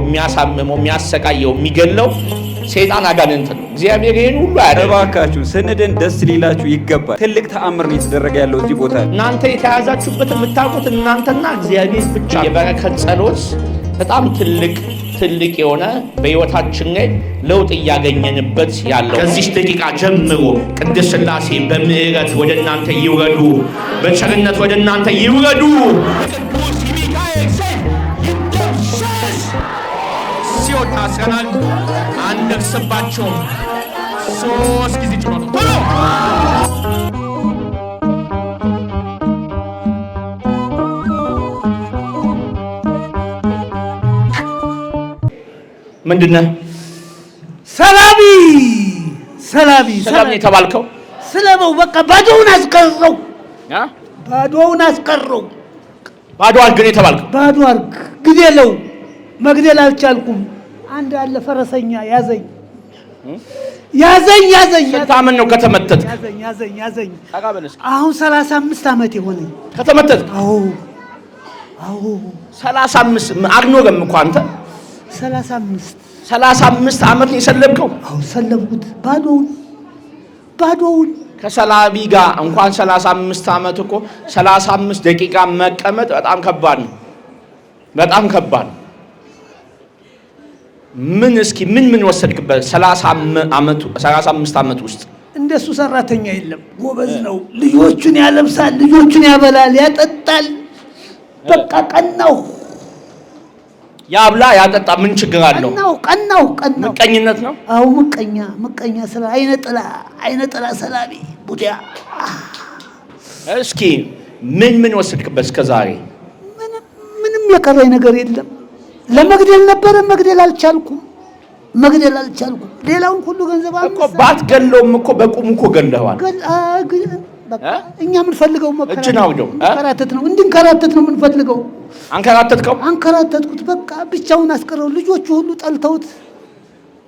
የሚያሳምመው የሚያሰቃየው የሚገለው ሰይጣን አጋንንት ነው። እግዚአብሔር ይሄን ሁሉ ያደረገ እባካችሁ ስንድን ደስ ሊላችሁ ይገባል። ትልቅ ተአምር ነው የተደረገ ያለው እዚህ ቦታ። እናንተ የተያዛችሁበት የምታውቁት እናንተና እግዚአብሔር ብቻ። የበረከት ጸሎት በጣም ትልቅ የሆነ በሕይወታችን ላይ ለውጥ እያገኘንበት ያለው ከዚህ ደቂቃ ጀምሮ ቅድስት ሥላሴ በምሕረት ወደ እናንተ ይውረዱ፣ በቸርነት ወደ እናንተ ይውረዱ። ቅዱስ ሚካኤል ይደምሰስ። ሲወጣ አስረናል፣ አንደርስባቸውም። 3 ጊዜ ጭኖ ቶሎ ምንድነው? ሰላቢ የተባልከው ስለበው በቃ ባዶውን አስቀረው። ባዶ አርግ ነው የተባልከው። ባዶ አርግ ግደለው። መግደል አልቻልኩም። አንድ አለ ፈረሰኛ ያዘኝ። ስንት ዓመት ነው ከተመተት? ያዘኝ። አሁን 35 ዓመት የሆነኝ ከተመተት። አዎ 35 አግኖረም እኮ አንተ 35 ዓመት ነው የሰለብከው? አዎ ሰለብኩት። ባዶውን ከሰላቢ ጋር እንኳን 35 ዓመት እኮ 35 ደቂቃ መቀመጥ በጣም ከባድ ነው። ምን ወሰድክበት? 35 ዓመት ውስጥ እንደሱ ሰራተኛ የለም። ጎበዝ ነው። ልጆቹን ያለብሳል፣ ልጆቹን ያበላል፣ ያጠጣል። በቃ ቀናው ያብላ ያጠጣ። ምን ችግር አለው? ቀናው ምቀኝነት ነው። አዎ ምቀኛ ስለ አይነ ጥላ ሰላቢ ቡዲያ። እስኪ ምን ወሰድክበት እስከዛሬ? ምንም የቀረኝ ነገር የለም። ለመግደል ነበረ፣ መግደል አልቻልኩም። ሌላውን ሁሉ ገንዘብ እኮ ባትገለውም እኮ በቁም እኮ ገለዋል። በቃ እኛ የምንፈልገው መከራተት ነው፣ እንድንከራተት ነው የምንፈልገው። አንከራተትኩት። በቃ ብቻውን አስቀረው። ልጆቹ ሁሉ ጠልተውት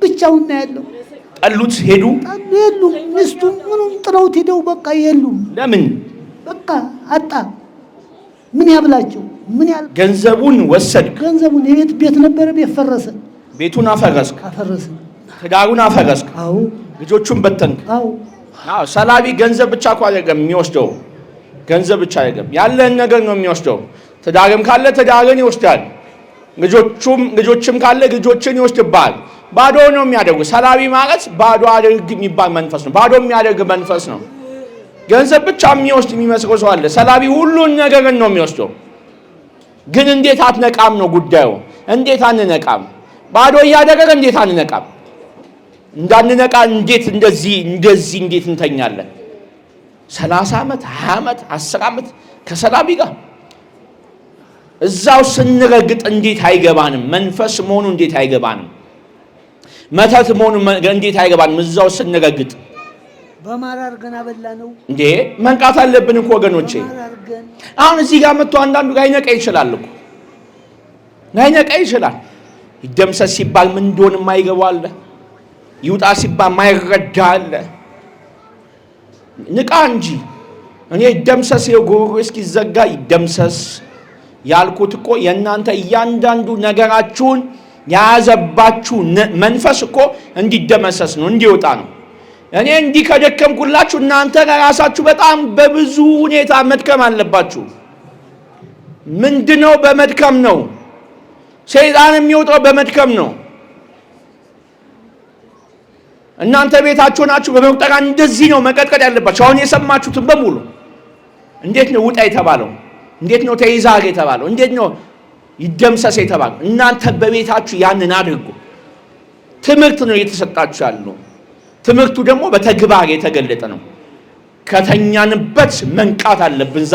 ብቻውን ነው ያለው። ጠሉት፣ ሄዱ። የሉም። ሚስቱም ምኑም ጥለውት ሄደው በቃ የሉም። ለምን? በቃ አጣ። ምን ያብላቸው? ገንዘቡን ወሰድክ? ገንዘቡን ቤት ነበረ፣ ቤት ፈረሰ። ቤቱን አፈረስክ? ትዳሩን አፈረስክ? አዎ። ልጆቹን በተንክ? አዎ። ሰላቢ ገንዘብ ብቻ እኮ አይደለም የሚወስደው። ገንዘብ ብቻ አይደለም፣ ያለህን ነገር ነው የሚወስደው። ትዳርም ካለ ትዳርን ይወስዳል። ልጆችም ካለ ልጆችን ይወስድብሃል። ባዶ ነው የሚያደርጉ። ሰላቢ ማለት ባዶ አድርግ የሚባል መንፈስ ነው። ባዶ የሚያደርግ መንፈስ ነው። ገንዘብ ብቻ የሚወስድ የሚመስለው ሰው አለ። ሰላቢ ሁሉን ነገር ነው የሚወስደው። ግን እንዴት አትነቃም ነው ጉዳዩ። እንዴት አንነቃም? ባዶ እያደረገ እንዴት አንነቃም? እንዳንነቃ እንዴት እንደዚህ እንዴት እንተኛለን? 30 ዓመት 20 ዓመት 10 ዓመት ከሰላቢ ጋር እዛው ስንረግጥ እንዴት አይገባንም? መንፈስ መሆኑ እንዴት አይገባንም? መተት መሆኑ እንዴት አይገባንም? እዛው ስንረግጥ በማራር ገና በላ ነው እንዴ። መንቃት አለብን እኮ ወገኖቼ። አሁን እዚህ ጋር መጥቶ አንዳንዱ ጋር ይነቃ ይችላል። ይደምሰስ ሲባል ምን እንደሆነ የማይገባው አለ። ይውጣ ሲባል የማይረዳ አለ። ንቃ እንጂ። እኔ ይደምሰስ የጎሮ እስኪዘጋ ይደምሰስ ያልኩት እኮ የእናንተ እያንዳንዱ ነገራችሁን ያዘባችሁ መንፈስ እኮ እንዲደመሰስ ነው፣ እንዲወጣ ነው። እኔ እንዲህ ከደከምኩላችሁ እናንተ ራሳችሁ በጣም በብዙ ሁኔታ መድከም አለባችሁ። ምንድነው? በመድከም ነው። ሰይጣን የሚወጣው በመድከም ነው። እናንተ ቤታችሁ ናችሁ በመቁጠራ እንደዚህ ነው መቀጥቀጥ ያለባችሁ። አሁን የሰማችሁትን በሙሉ እንዴት ነው ውጣ የተባለው? እንዴት ነው ተይዛግ የተባለው? እንዴት ነው ይደምሰስ የተባለው? እናንተ በቤታችሁ ያንን አድርጉ። ትምህርት ነው እየተሰጣችሁ ያለው። ትምህርቱ ደግሞ በተግባር የተገለጠ ነው። ከተኛንበት መንቃት አለብን።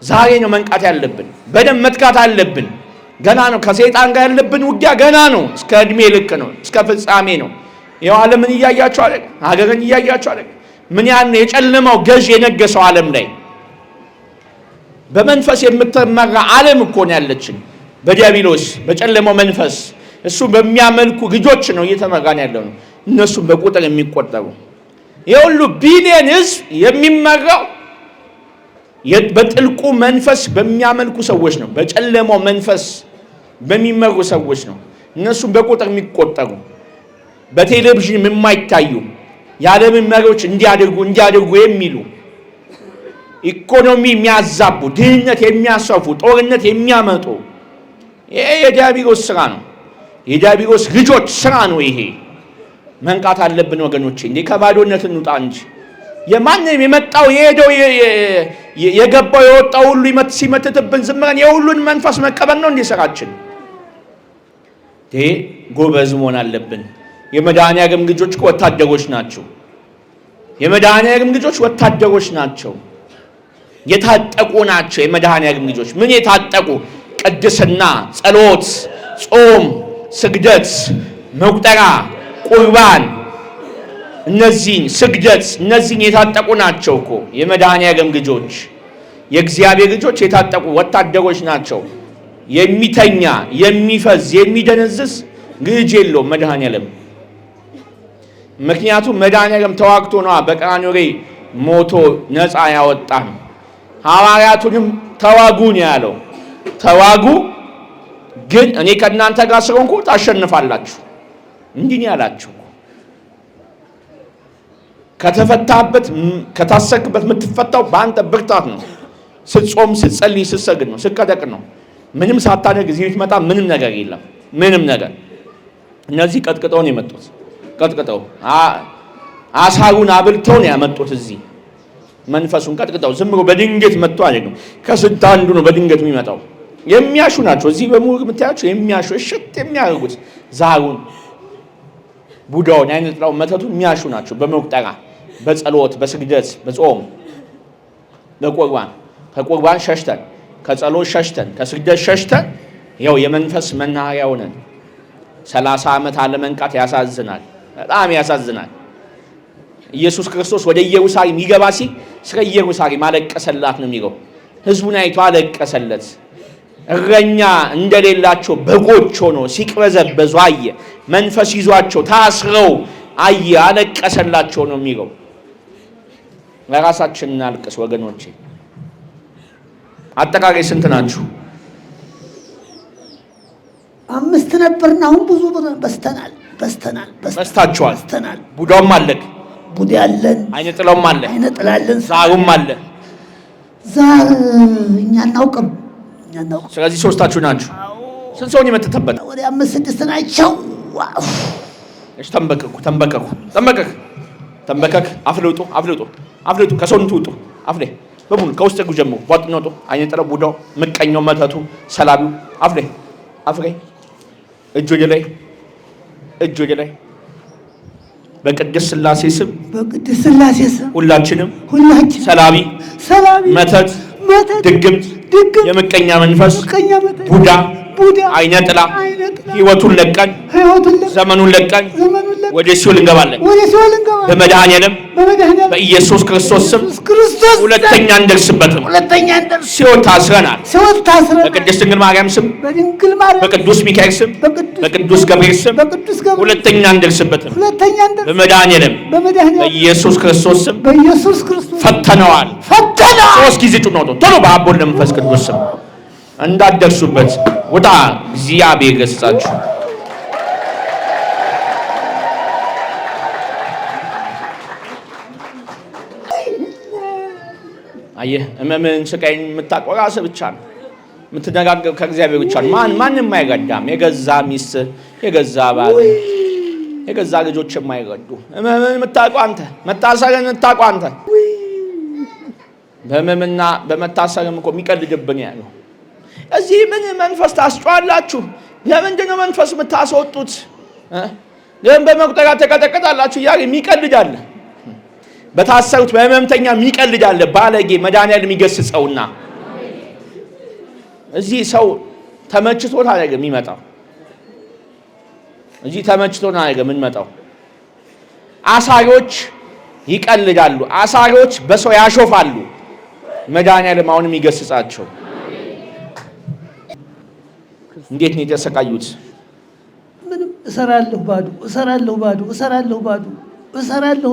ዛሬ ነው መንቃት ያለብን። በደም መትካት አለብን። ገና ነው። ከሰይጣን ጋር ያለብን ውጊያ ገና ነው። እስከ እድሜ ልክ ነው። እስከ ፍጻሜ ነው። ይኸው ዓለምን እያያችሁ አይደል? ሀገርን እያያችሁ አይደል? ምን ያን የጨለማው ገዥ የነገሰው ዓለም ላይ በመንፈስ የምትመራ ዓለም እኮ ነው ያለችን። በዲያብሎስ በጨለማው መንፈስ እሱ በሚያመልኩ ልጆች ነው እየተመራን ያለው ነው። እነሱም በቁጥር የሚቆጠሩ የሁሉ ቢሊየን ህዝብ የሚመራው በጥልቁ መንፈስ በሚያመልኩ ሰዎች ነው። በጨለማው መንፈስ በሚመሩ ሰዎች ነው። እነሱም በቁጥር የሚቆጠሩ በቴሌቪዥን የማይታዩ የዓለምን መሪዎች እንዲያደርጉ የሚሉ ኢኮኖሚ የሚያዛቡ ድህነት የሚያሰፉ ጦርነት የሚያመጡ ይሄ የዲያብሎስ ስራ ነው። የዲያብሎስ ልጆች ስራ ነው። ይሄ መንቃት አለብን ወገኖቼ። እንዴ ከባዶነት እንውጣ እንጂ የማንም የመጣው የሄደው የገባው የወጣው ሁሉ ሲመትትብን ዝም ብለን የሁሉን መንፈስ መቀበል ነው እንዴ ስራችን? ጎበዝ መሆን አለብን። የመድኃኒዓለም ልጆች ወታደሮች ናቸው። የመድኃኒዓለም ልጆች ወታደሮች ናቸው። የታጠቁ ናቸው። የመድኃኒዓለም ልጆች ምን የታጠቁ? ቅድስና፣ ጸሎት፣ ጾም፣ ስግደት፣ መቁጠራ፣ ቁርባን፣ እነዚህን ስግደት፣ እነዚህን የታጠቁ ናቸው እኮ የመድኃኒዓለም ልጆች። የእግዚአብሔር ልጆች የታጠቁ ወታደሮች ናቸው። የሚተኛ የሚፈዝ የሚደነዝዝ ልጅ የለውም መድኃኒዓለም። ምክንያቱም መድኃኒዓለም ተዋግቶ ነዋ በቀራንዮ ላይ ሞቶ ነፃ ያወጣን። ሐዋርያቱንም ተዋጉ ነው ያለው። ተዋጉ ግን እኔ ከእናንተ ጋር ስለሆንኩ ታሸንፋላችሁ እንዲህ ነው ያላችሁ። ከተፈታበት ከታሰርክበት የምትፈታው በአንተ ብርታት ነው። ስትጾም፣ ስትጸልይ፣ ስትሰግድ ነው፣ ስትቀደቅ ነው። ምንም ሳታደርግ እዚህ ብትመጣ ምንም ነገር የለም። ምንም ነገር እነዚህ ቀጥቅጠው ነው የመጡት። ቀጥቅጠው አሳሩን አብልተው ነው ያመጡት። እዚህ መንፈሱን ቀጥቅጠው ዝም ብሎ በድንገት መጥቶ አይደለም። ከስንት አንዱ ነው በድንገት የሚመጣው። የሚያሹ ናቸው። እዚህ በሙሉ የምታያቸው የሚያሹ እሽት የሚያደርጉት ዛሩን፣ ቡዳውን፣ አይነጥላው መተቱን የሚያሹ ናቸው። በመቁጠራ በጸሎት በስግደት በጾም በቁርባን ከቁርባን ሸሽተን ከጸሎት ሸሽተን ከስግደት ሸሽተን ያው የመንፈስ መናኸሪያ ሆነን 30 ዓመት አለመንቃት ያሳዝናል። በጣም ያሳዝናል። ኢየሱስ ክርስቶስ ወደ ኢየሩሳሌም ይገባ ሲል ስለ ኢየሩሳሌም አለቀሰላት ነው የሚለው። ህዝቡን አይቶ አለቀሰለት። እረኛ እንደሌላቸው በጎች ሆኖ ሲቅበዘበዙ አየ። መንፈስ ይዟቸው ታስረው አየ። አለቀሰላቸው ነው የሚለው። ለራሳችን እናልቅስ ወገኖቼ። አጠቃላይ ስንት ናችሁ? 5 ነበርና አሁን ብዙ በስተናል። በስታችኋል። ቡዳውም አለክ። ቡዳ ያለን አይነ ጥላውም አለ። አይነ ጥላለን ዛሩም አለ። ዛር እኛ እናውቅም። ስለዚህ ሶስታችሁ ናችሁ። ስንት ሰው ነው የመተተበት? ወደ 5-6 ናቸው። እሺ ተንበከክ። አፍልጡ። ከሰውነቱ ውጡ። አፍሌ በሙሉ ከውስጥ ጀምሮ ቧጥኝ ወጡ። አይነ ጥላው፣ ቡዳው፣ ምቀኛው፣ መተቱ፣ ሰላቢው አፍሬ እጅ ወደ ላይ በቅድስት ሥላሴ ስም ሁላችንም ሰላቢ መተት ድግምት የምቀኛ መንፈስ ቡዳ አይነ ጥላ ሕይወቱን ለቀን ዘመኑን ለቀን ወደ ሲኦል እንገባለን። በመድኃኒዓለም በኢየሱስ ክርስቶስ ስም ሁለተኛ እንደርስበትም። ሲኦል ታስረናል። በቅድስት ድንግል ማርያም ስም በቅዱስ ሚካኤል ስም በቅዱስ ገብርኤል ስም ሁለተኛ እንደርስበትም። በመድኃኒዓለም በኢየሱስ ክርስቶስ ስም ፈተነዋል። 3 ጊዜ ጩኸት ነው። ቶሎ በአብ ወልድ መንፈስ ቅዱስ ስም እንዳትደርሱበት ውጣ። እግዚአብሔር ይገሥጻችሁ። አየህ፣ እመምን ስቃይን የምታውቀው ራስህ ብቻ ነው። የምትነጋገር ከእግዚአብሔር ብቻ ነው። ማንም አይረዳም። የገዛ ሚስት፣ የገዛ ባል፣ የገዛ ልጆች የማይረዱ። እመምን የምታውቀው አንተ፣ መታሰርን የምታውቀው አንተ። በእመምና በመታሰርም እኮ የሚቀልድብን ያለው እዚህ ምን መንፈስ ታስጫላችሁ? ለምንድን ነው መንፈስ የምታስወጡት? ለምን በመቁጠሪያ ተቀጠቀጣላችሁ? እያለ የሚቀልዳለ። በታሰሩት በህመምተኛ የሚቀልዳለ። ባለጌ መድኃኒዓለም የሚገስጸውና እዚህ ሰው ተመችቶት አይደለም የሚመጣው። እዚህ ተመችቶት አይደለም የምንመጣው። አሳሪዎች ይቀልዳሉ። አሳሪዎች በሰው ያሾፋሉ። መድኃኒዓለም አሁንም ይገስጻቸው። እንዴት ነው የተሰቃዩት? ምንም እሰራለሁ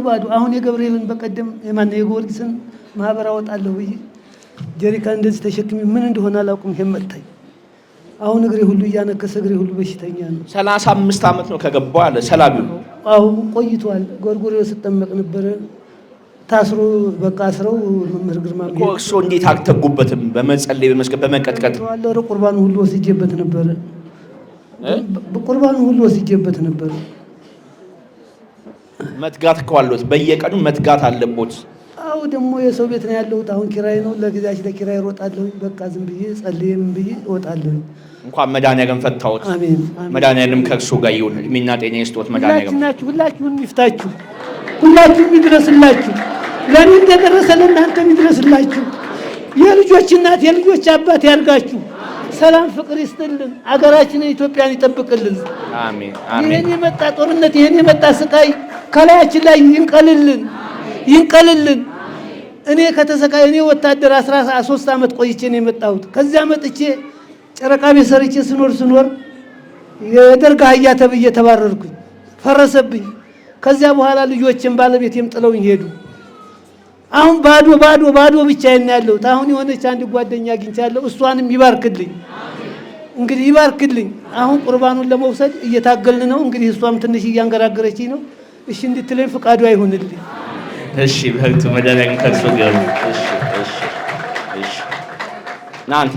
ባዶ። አሁን የገብርኤልን በቀደም የማነው የጊዮርጊስን ማህበር አወጣለሁ ብዬ ጀሪካ እንደዚህ ተሸክሜ ምን እንደሆነ አላውቅም። ይሄን መጣኝ አሁን እግሬ ሁሉ እያነከሰ እግሬ ሁሉ በሽተኛ ነው። 35 ዓመት ነው ከገባው አለ ሰላቢው። አዎ ቆይቷል። ጎርጎሬው ስጠመቅ ነበረ ታስሮ በቃ አስረው መምህር ግርማ እኮ እንዴት አልተጉበትም? በመጸለይ በመስገድ በመቀጥቀጥ አለ ቁርባን ሁሉ ወስጄበት ነበረ። ቁርባን ሁሉ ወስጄበት ነበረ። መትጋት ከዋሉት በየቀኑ መትጋት አለቦት። አው ደግሞ የሰው ቤት ነው ያለሁት። አሁን ኪራይ ነው ለጊዜያች ለኪራይ እሮጣለሁ። በቃ ዝም ብዬ ጸልዬም ብዬ እወጣለሁ። እንኳን መድኃኒዓለም ፈታዎት። አሜን። መድኃኒዓለም ከእርሱ ጋር ይሁን። እድሜና ጤና ይስጥዎት። መድኃኒዓለም ሁላችሁን ይፍታችሁ። ሁላችሁም ይድረስላችሁ። ለኔ እንደደረሰ ለእናንተም ይድረስላችሁ። የልጆች እናት የልጆች አባት ያርጋችሁ። ሰላም ፍቅር ይስጥልን። አገራችንን ኢትዮጵያን ይጠብቅልን። አሜን አሜን። ይሄን የመጣ ጦርነት ይሄን የመጣ ስቃይ ከላያችን ላይ ይንቀልልን። እኔ ከተሰቃይ እኔ ወታደር 13 ዓመት ቆይቼ ነው የመጣሁት። ከዚያ መጥቼ ጨረቃ ቤት ሰርቼ ስኖር የደርግ አህያ ተብዬ ተባረርኩኝ፣ ፈረሰብኝ። ከዚያ በኋላ ልጆቼም ባለቤቴም ጥለውኝ ሄዱ። አሁን ባዶ ብቻዬን ያለሁት። አሁን የሆነች አንድ ጓደኛ አግኝቻለሁ። እሷንም ይባርክልኝ እንግዲህ ይባርክልኝ። አሁን ቁርባኑን ለመውሰድ እየታገልን ነው። እንግዲህ እሷም ትንሽ እያንገራገረችኝ ነው። እሺ እንድትለኝ ፍቃዱ አይሆንልኝ። እሺ በህቱ መድኃኒዓለም ከእርሱ ጋር። እሺ ናንተ